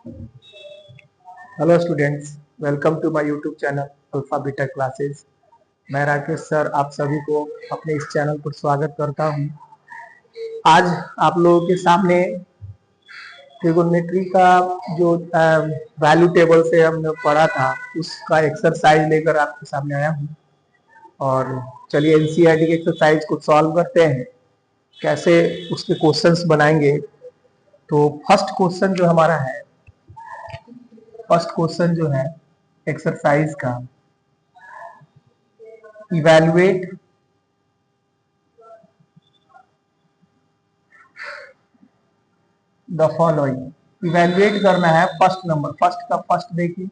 Hello students, welcome to my YouTube channel alpha beta classes. मैं Rakesh sir आप सभी को अपने इस चैनल पर स्वागत करता हूं। आज आप लोगों के सामने ट्रिगोनोमेट्री का जो वैल्यू टेबल से हमने पढ़ा था उसका एक्सरसाइज लेकर आपके सामने आया हूं। और चलिए एनसीईआरटी के एक्सरसाइज को सॉल्व करते हैं, कैसे उसके क्वेश्चंस बनाएंगे। तो फर्स्ट क्वेश्चन जो है एक्सरसाइज का, इवैल्यूएट द फॉलोइंग। इवैल्यूएट करना है फर्स्ट नंबर, फर्स्ट का फर्स्ट देखिए,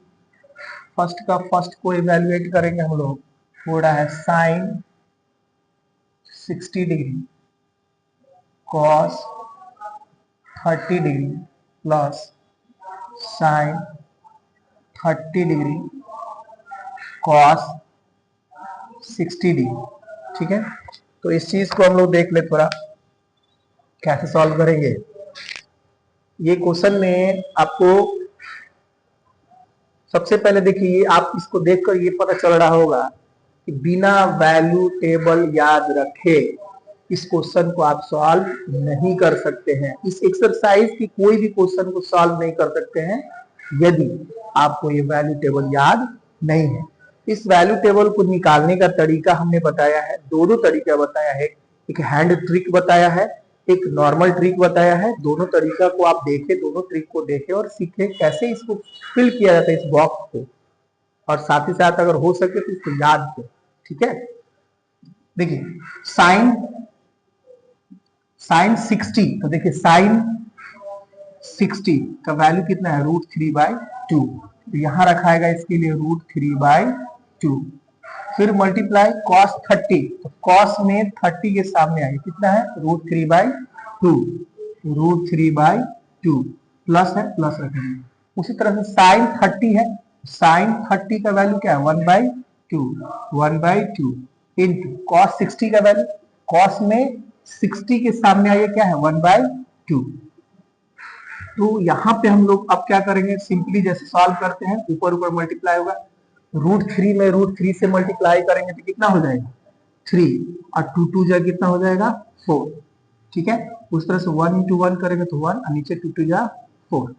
फर्स्ट का फर्स्ट को इवैल्यूएट करेंगे हम लोग। थोड़ा है sine 60 degree cos 30 degree plus sine 30 degree cos 60 degree. ठीक है, तो इस चीज को हम लोग देख ले थोड़ा कैसे सॉल्व करेंगे। ये क्वेश्चन में आपको सबसे पहले देखिए, आप इसको देखकर ये पता चल रहा होगा कि बिना वैल्यू टेबल याद रखे इस क्वेश्चन को आप सॉल्व नहीं कर सकते हैं। इस एक्सरसाइज की कोई भी क्वेश्चन को सॉल्व नहीं कर सकते हैं यदि आपको ये वैल्यू टेबल याद नहीं है। इस वैल्यू टेबल को निकालने का तरीका हमने बताया है, दो तरीका बताया है। एक हैंड ट्रिक बताया है, एक नॉर्मल ट्रिक बताया है। दोनों तरीका को आप देखें, दोनों ट्रिक को देखें और सीखें कैसे इसको फिल किया जाता है इस बॉक्स को, और साथ ही साथ अगर हो सके तो इसको याद करें। ठीक है, देखिए साइन साइन 60, तो देखिए साइन 60 का वैल्यू कितना है, √3/2। तो यहां रखाएगा इसके लिए √3/2। फिर मल्टीप्लाई कॉस 30, तो कॉस में 30 के सामने आएगा कितना है, √3/2। √3/2 प्लस है, प्लस रखेंगे। उसी तरह से साइन 30 है, साइन 30 का वैल्यू क्या है, 1/2 इंटू कॉस 60 का वैल्यू, कॉस में 60 के सामने आइए क्या है, 1/2। तो यहाँ पे हम लोग अब क्या करेंगे, सिंपली जैसे सॉल्व करते हैं ऊपर ऊपर मल्टीप्लाई होगा, √3 में √3 से मल्टीप्लाई करेंगे तो कितना हो जाएगा, 3, और 2 2 जा कितना हो जाएगा, 4। ठीक है, उस तरह से 1 इंटू 1 करेंगे तो 1, और नीचे 2 2 जा 4।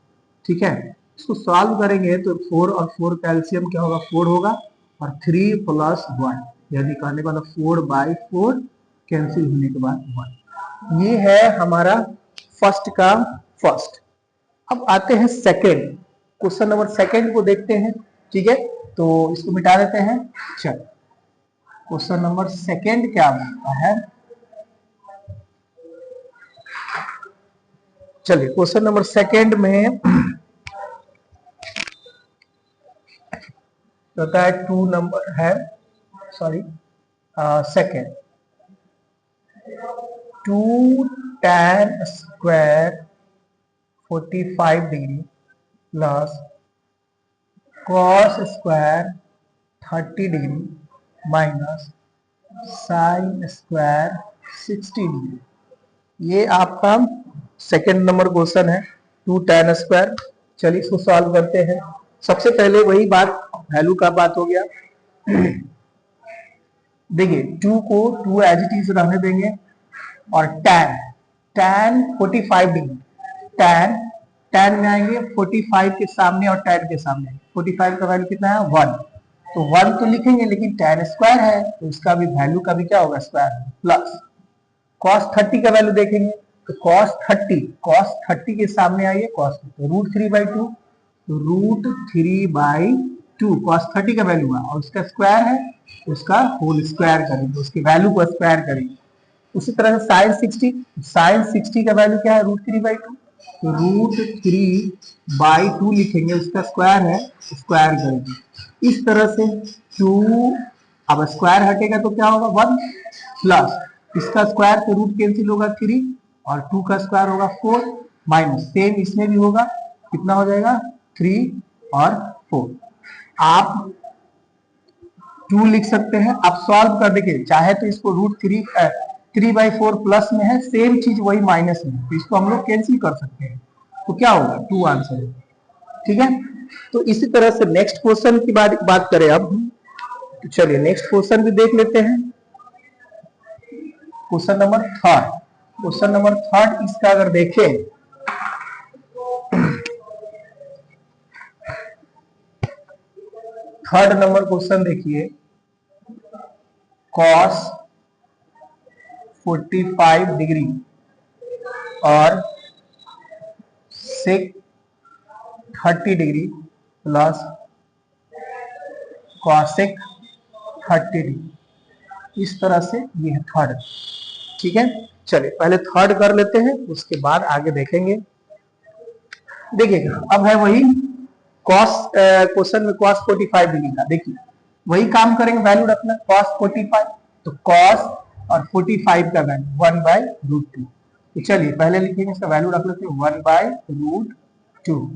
ठीक है, इसको सॉल्व करेंगे तो 4 और 4 का एलसीएम क्या होगा, 4 होगा, और 3 प्लस 1 यानी कहने का 4/4 कैंसिल होने के बाद 1। ये है हमारा फर्स्ट का फर्स्ट। अब आते हैं सेकेंड, क्वेश्चन नंबर सेकेंड को देखते हैं। ठीक है, तो इसको मिटा देते हैं। चल, क्वेश्चन नंबर सेकेंड क्या बनता है, चलिए क्वेश्चन नंबर सेकेंड में होता है 2 नंबर है, sorry second, 2 tan square 45 degree plus cos square 30 degree minus sine square 60 degree. ये आपका सेकेंड नंबर क्वेश्चन है, 2 tan स्क्वायर। चलिए इसको सॉल्व करते हैं। सबसे पहले वही बात, वैल्यू का बात हो गया। देखिए 2 को 2 एज इट इज रहने देंगे, और tan 45 डिग्री, tan में आएंगे 45 के सामने और tan के सामने, 45 का वैल्यू कितना है, 1। तो 1 तो लिखेंगे, लेकिन tan स्क्वायर है तो इसका भी वैल्यू का भी क्या होगा, स्क्वायर। प्लस cos 30 का वैल्यू देखेंगे तो cos 30 के सामने आइए, cos √3/2, √3/2 cos 30 का वैल्यू है, और उसका स्क्वायर है, उसका होल स्क्वायर करेंगे, उसकी वैल्यू को स्क्वायर करेंगे। उसी तरह से साइन 60 का वैल्यू क्या है, √3/2, तो √3/2 लिखेंगे, उसका स्क्वायर है, स्क्वायर करेंगे। इस तरह से 2, अब स्क्वायर हटेगा तो क्या होगा, 1, प्लस इसका स्क्वायर तो रूट कैंसिल होगा 3, और 2 का स्क्वायर होगा 4, माइनस सेम इसमें भी होगा, कितना हो जाएगा, 3 और 4। आप 2 लिख सकते हैं। आप सॉल्व कर देखिए, चाहे तो इसको √3/4 प्लस में है, सेम चीज वही माइनस में, तो इसको हम लोग कैंसिल कर सकते हैं। तो क्या होगा, 2 आंसर है। ठीक है। तो इसी तरह से नेक्स्ट क्वेश्चन की बात करें अब, तो चलिए नेक्स्ट क्वेश्चन भी देख लेते हैं। क्वेश्चन नंबर थर्ड इसका अगर देखें, थर्ड नंबर क्वेश्चन देखिए, cos 45 डिग्री और sec 30 degree plus cosec 30 degree, इस तरह से ये है थर्ड। ठीक है, चलिए पहले थर्ड कर लेते हैं, उसके बाद आगे देखेंगे। देखिएगा अब है वही cos, क्वेश्चन में cos 45 डिग्री का, देखिए वही काम करेंगे, वैल्यू रखना cos 45, तो cos और 45 का वैल्यू 1/√2। तो चलिए पहले लिखेंगे, इसका वैल्यू रख लेते हैं 1/√2।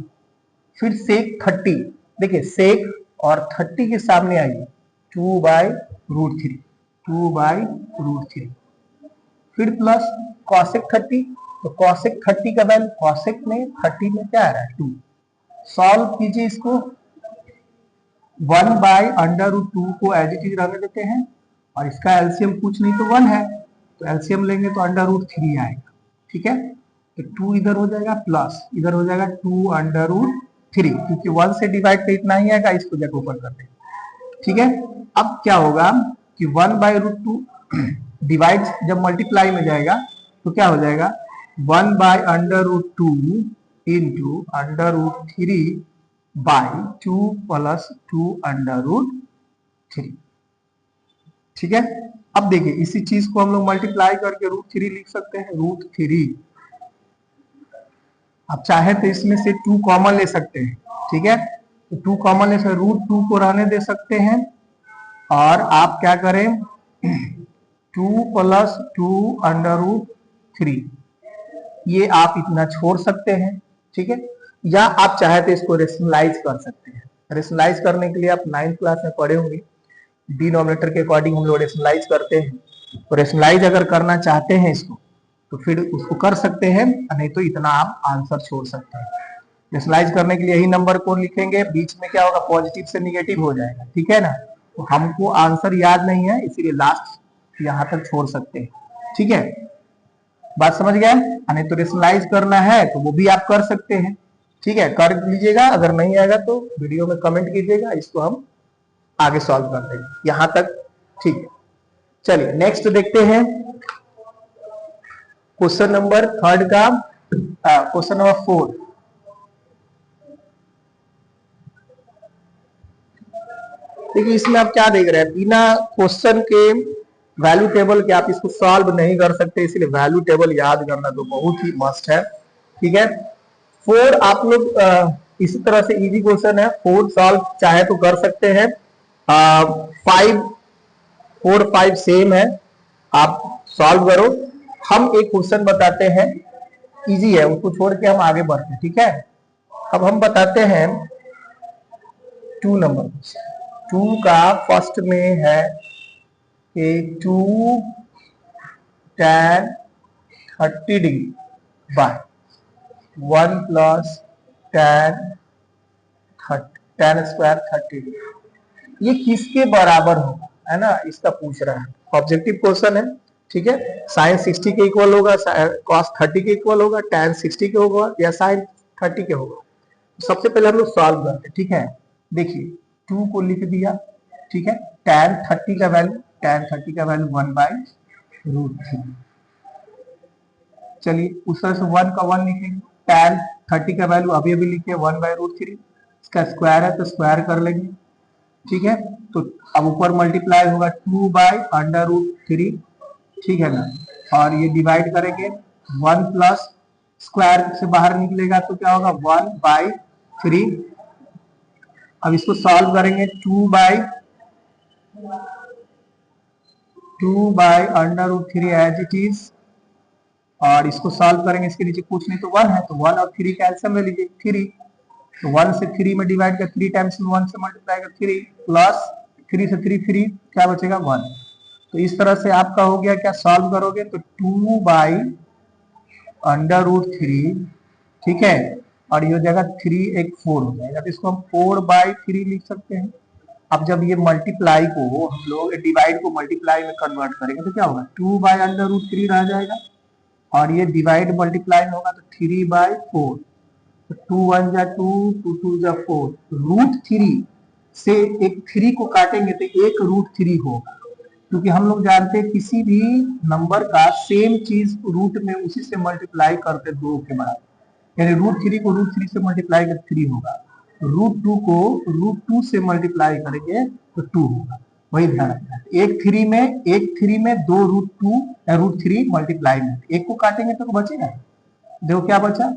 फिर sec 30, देखिए sec और 30 के सामने आइए 2/√3। फिर प्लस cosec 30, तो cosec 30 का वैल्यू, cosec में 30 में क्या आ रहा है 2, सॉल्व कीजिए इसको। 1/√2 को एज इट इज रहने देते हैं, और इसका एलसीएम कुछ नहीं तो 1 है, तो एलसीएम लेंगे तो √3 आएगा। ठीक है, तो 2 इधर हो जाएगा, प्लस इधर हो जाएगा 2/√3, क्योंकि 1 से डिवाइड तो इतना ही आएगा, इसको जगह ऊपर कर देंगे। ठीक है, अब क्या होगा कि 1/√2 डिवाइड जब मल्टीप्लाई में जाएगा तो क्या हो जाएगा 1/√2 इंटू √3/2 प्लस 2/√3। ठीक है, अब देखिए इसी चीज को हम लोग मल्टीप्लाई करके √3 लिख सकते हैं, √3। आप चाहे तो इसमें से 2 कॉमन ले सकते हैं। ठीक है, तो 2 कॉमन ले सकते, √2 को रहने दे सकते हैं, और आप क्या करें 2 प्लस 2/√3, ये आप इतना छोड़ सकते हैं। ठीक है, या आप चाहे तो इसको रेशनलाइज कर सकते हैं। रेशनलाइज करने के लिए आप 9th क्लास में पढ़े होंगे, डिनोमिनेटर के अकॉर्डिंग हम लोग रेशनलाइज करते हैं। तो रेशनलाइज अगर करना चाहते हैं इसको, तो फिर उसको कर सकते हैं, नहीं तो इतना आप आंसर छोड़ सकते हैं। रेशनलाइज करने के लिए यही नंबर को लिखेंगे, बीच में क्या होगा पॉजिटिव से निगेटिव हो जाएगा। ठीक है ना, तो हमको आंसर याद नहीं है, इसीलिए लास्ट यहां तक छोड़ सकते हैं। ठीक है, बात समझ गया? नहीं तो रेशनलाइज करना है तो वो भी आप कर सकते हैं। ठीक है, कर लीजिएगा, अगर नहीं आएगा तो वीडियो में कमेंट कीजिएगा, इसको हम आगे सॉल्व कर देंगे। यहां तक ठीक है। चलिए नेक्स्ट देखते हैं क्वेश्चन नंबर थर्ड का, क्वेश्चन नंबर 4। देखिए इसमें आप क्या देख रहे हैं, बिना क्वेश्चन के वैल्यू टेबल के आप इसको सॉल्व नहीं कर सकते, इसलिए वैल्यू टेबल याद करना तो बहुत ही मस्ट है। ठीक है, 4 आप लोग इसी तरह से इजी क्वेश्चन है, 4 सॉल्व चाहे तो कर सकते हैं। 5 4 5 सेम है, आप सॉल्व करो। हम एक क्वेश्चन बताते हैं, इजी है, उसको छोड़ के हम आगे बढ़ते हैं। ठीक है, अब हम बताते हैं 2 नंबर क्वेश्चन। 2 का फर्स्ट में है कि 2 tan 30 degree by 1 plus tan square 30 degree, ये किसके बराबर होगा, है ना, इसका पूछ रहा है। ऑब्जेक्टिव क्वेश्चन है। ठीक है, sin 60 के इक्वल होगा, cos 30 के इक्वल होगा, tan 60 के होगा, या sin 30 के होगा। सबसे पहले हम लोग सॉल्व करते हैं। ठीक है, देखिए 2 को लिख दिया। ठीक है, tan 30 का वैल्यू 1/√3। चलिए उस तरह से 1 का 1 लिखेंगे, tan 30 का वैल्यू अभी अभी लिखे 1/√3, इसका स्क्वायर है तो स्क्वायर कर लेंगे। ठीक है, तो अब ऊपर मल्टीप्लाई होगा 2/√3। ठीक है ना, और ये डिवाइड करेंगे 1 प्लस स्क्वायर से बाहर निकलेगा तो क्या होगा 1/3। अब इसको सॉल्व करेंगे 2/√3 एज इट इज, और इसको सॉल्व करेंगे, इसके नीचे कुछ नहीं तो 1 है, तो 1 और 3 कैल्सियम ले लीजिए 3, तो 1 से 3 में डिवाइड कर 3 टाइम्स 1 से मल्टीप्लाई कर 3 प्लस 3 से 3 क्या बचेगा 1। तो इस तरह से आपका हो गया, क्या सॉल्व करोगे तो 2/√3। ठीक है, और ये हो जाएगा 3, एक 4 हो जाएगा, तो इसको हम 4/3 लिख सकते हैं। अब जब ये मल्टीप्लाई को हम लोग डिवाइड को मल्टीप्लाई में कन्वर्ट करेंगे तो क्या होगा, 2/√3 रह जाएगा, और ये डिवाइड मल्टीप्लाई में होगा तो 3/4, तो 2 1 जा 2, 2 2 जा 4, √3 से एक 3 को काटेंगे तो एक √3 होगा, क्योंकि हम लोग जानते हैं किसी भी नंबर का सेम चीज रूट में उसी से मल्टीप्लाई करते 2 के बराबर, यानी √3 को √3 से मल्टीप्लाई कर 3 होगा, √2 को √2 से मल्टीप्लाई करेंगे तो 2 होगा, वही ध्यान रखना है। एक थ्री में 2 √3 मल्टीप्लाई में, एक को काटेंगे तो बचेगा, देखो क्या बचा,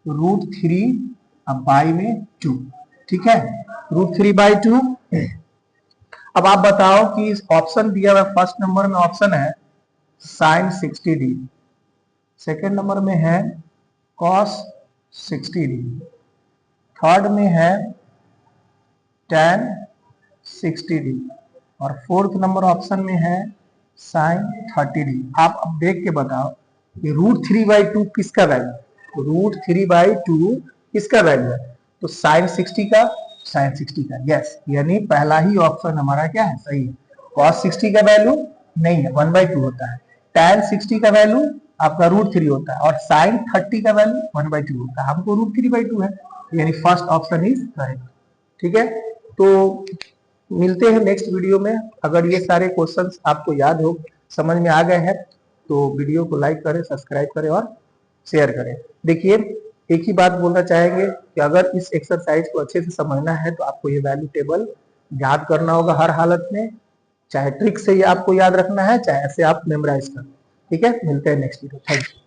√3 अब बाई में 2, ठीक है, √3/2। अब आप बताओ कि इस ऑप्शन दिया हुआ फर्स्ट नंबर में ऑप्शन है sin 60 डिग्री, सेकेंड नंबर में है cos 60 डिग्री, थर्ड में है tan 60 डिग्री, और फोर्थ नंबर ऑप्शन में है sin 30 डिग्री। आप अब देख के बताओ कि √3/2 किसका वैल्यू है, √3/2 किसका वैल्यू है, तो sin 60 का, यस, यानी पहला ही ऑप्शन हमारा क्या है, सही है। cos 60 का वैल्यू नहीं है, 1/2 होता है, tan 60 का वैल्यू आपका √3 होता है, और sin 30 का वैल्यू 1/2 होता है, हमको √3/2 है, यानी फर्स्ट ऑप्शन इज करेक्ट, ठीक है। तो मिलते हैं नेक्स्ट वीडियो में। अगर ये सारे क्वेश्चंस आपको याद हो, समझ में आ गए हैं, तो वीडियो को लाइक करें, सब्सक्राइब करें और शेयर करें। देखिए, एक ही बात बोलना चाहेंगे कि अगर इस एक्सरसाइज को अच्छे से समझना है तो आपको ये वैल्यू टेबल याद करना होगा हर हालत में, चाहे ट्रिक से ही आपको याद रखना है, चाहे ऐसे आप मेमोराइज करें, ठीक है। मिलते हैं नेक्स्ट वीडियो, थैंक यू।